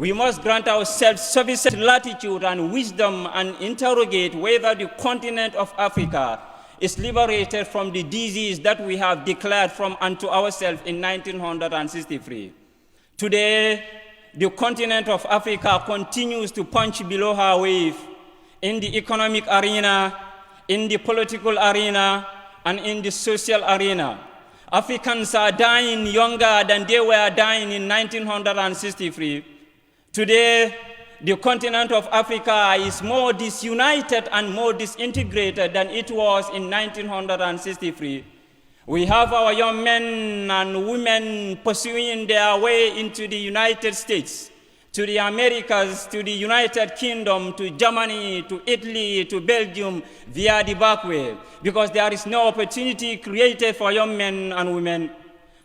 We must grant ourselves sufficient latitude and wisdom and interrogate whether the continent of Africa is liberated from the disease that we have declared from unto ourselves in 1963. Today, the continent of Africa continues to punch below her weight in the economic arena, in the political arena, and in the social arena. Africans are dying younger than they were dying in 1963. Today, the continent of Africa is more disunited and more disintegrated than it was in 1963. We have our young men and women pursuing their way into the United States, to the Americas, to the United Kingdom, to Germany, to Italy, to Belgium, via the back way, because there is no opportunity created for young men and women.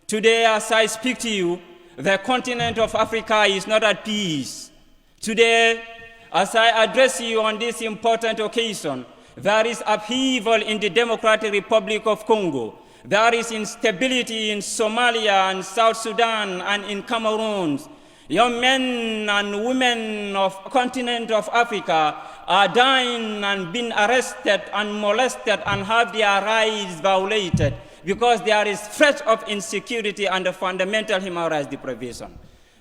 Today, as I speak to you, the continent of Africa is not at peace. Today, as I address you on this important occasion, there is upheaval in the Democratic Republic of Congo. There is instability in Somalia and South Sudan and in Cameroon. Young men and women of the continent of Africa are dying and being arrested and molested and have their rights violated because there is threat of insecurity and fundamental human rights deprivation.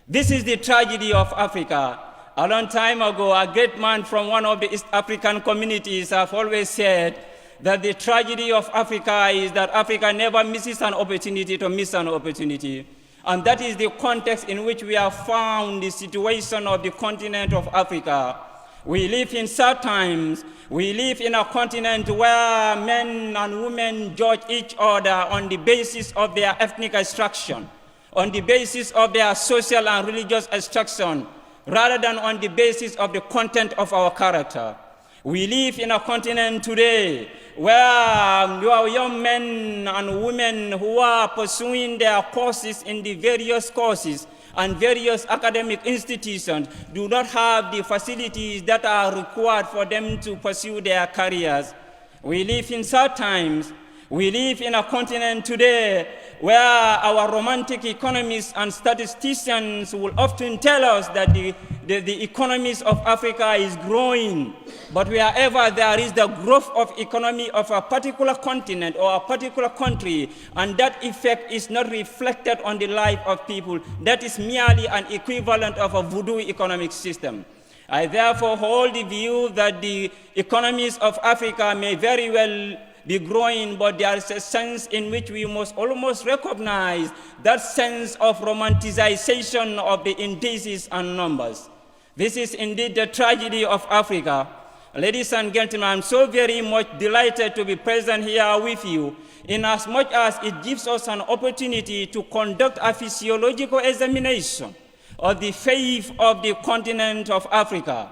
This is the tragedy of Africa. A long time ago, a great man from one of the East African communities have always said that the tragedy of Africa is that Africa never misses an opportunity to miss an opportunity. And that is the context in which we have found the situation of the continent of Africa. We live in sad times. We live in a continent where men and women judge each other on the basis of their ethnic extraction, on the basis of their social and religious extraction, rather than on the basis of the content of our character. We live in a continent today where your young men and women who are pursuing their courses in the various courses and various academic institutions do not have the facilities that are required for them to pursue their careers. We live in sad times. We live in a continent today where our romantic economists and statisticians will often tell us that the economies of Africa is growing. But wherever there is the growth of economy of a particular continent or a particular country, and that effect is not reflected on the life of people, that is merely an equivalent of a voodoo economic system. I therefore hold the view that the economies of Africa may very well be growing, but there is a sense in which we must almost recognize that sense of romanticization of the indices and numbers. This is indeed the tragedy of Africa. Ladies and gentlemen, I'm so very much delighted to be present here with you, inasmuch as it gives us an opportunity to conduct a physiological examination of the faith of the continent of Africa.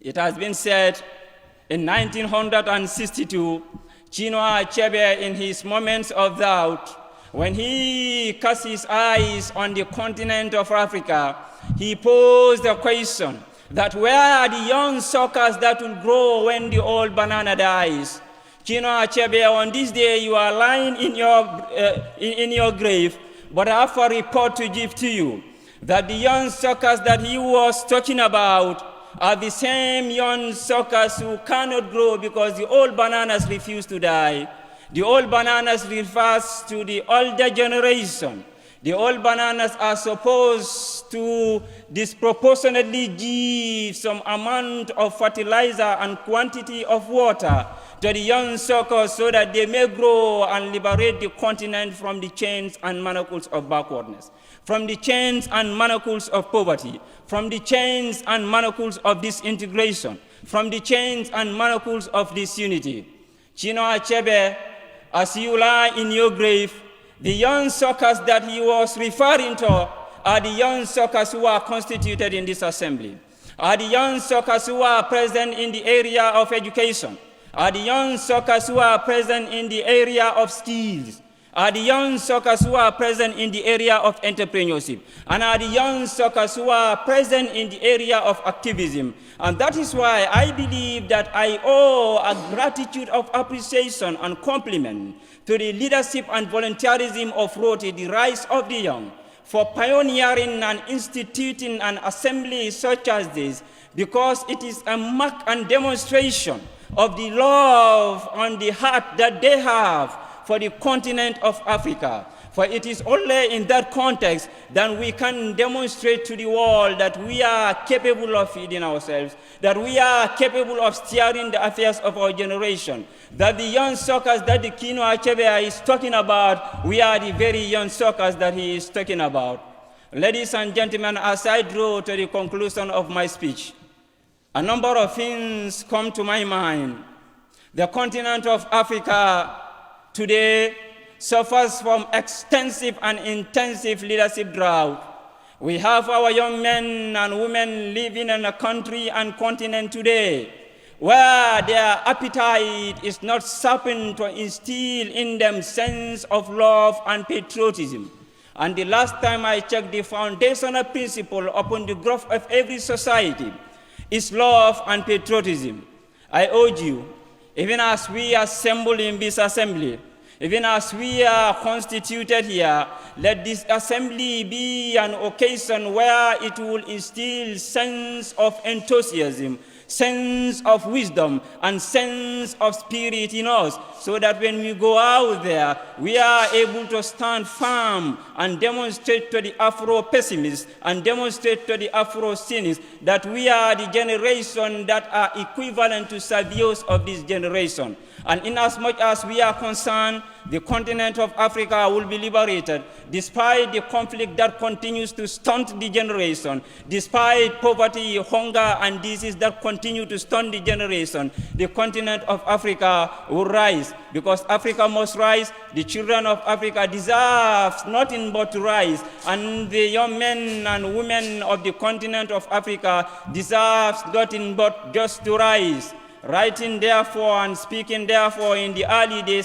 It has been said in 1962, Chinua Achebe, in his moments of doubt, when he cast his eyes on the continent of Africa, he posed the question that where are the young suckers that will grow when the old banana dies? Chinua Achebe, on this day you are lying in your grave, but I have a report to give to you that the young suckers that he was talking about are the same young suckers who cannot grow because the old bananas refuse to die. The old bananas refers to the older generation. The old bananas are supposed to disproportionately give some amount of fertilizer and quantity of water to the young suckers so that they may grow and liberate the continent from the chains and manacles of backwardness, from the chains and manacles of poverty, from the chains and manacles of disintegration, from the chains and manacles of disunity. Chinua Achebe, as you lie in your grave, the young suckers that he was referring to are the young suckers who are constituted in this assembly, are the young suckers who are present in the area of education, are the young suckers who are present in the area of skills, are the young suckers who are present in the area of entrepreneurship, and are the young suckers who are present in the area of activism. And that is why I believe that I owe a gratitude of appreciation and compliment to the leadership and volunteerism of Rotary, the Rise of the Young, for pioneering and instituting an assembly such as this, because it is a mark and demonstration of the love and the heart that they have for the continent of Africa. For it is only in that context that we can demonstrate to the world that we are capable of feeding ourselves, that we are capable of steering the affairs of our generation, that the young suckers that the Kino Achebe is talking about, we are the very young suckers that he is talking about. Ladies and gentlemen, as I draw to the conclusion of my speech, a number of things come to my mind. The continent of Africa today suffers from extensive and intensive leadership drought. We have our young men and women living in a country and continent today where their appetite is not sharpened to instill in them sense of love and patriotism. And the last time I checked, the foundational principle upon the growth of every society is love and patriotism. I urge you, even as we assemble in this assembly, even as we are constituted here, let this assembly be an occasion where it will instill sense of enthusiasm, sense of wisdom, and sense of spirit in us, so that when we go out there, we are able to stand firm and demonstrate to the Afro-pessimists and demonstrate to the Afro-cynics that we are the generation that are equivalent to saviors of this generation. And inasmuch as we are concerned, the continent of Africa will be liberated, despite the conflict that continues to stunt the generation, despite poverty, hunger, and disease that continue to stunt the generation. The continent of Africa will rise, because Africa must rise. The children of Africa deserve nothing but to rise, and the young men and women of the continent of Africa deserve nothing but just to rise. Writing therefore and speaking therefore in the early days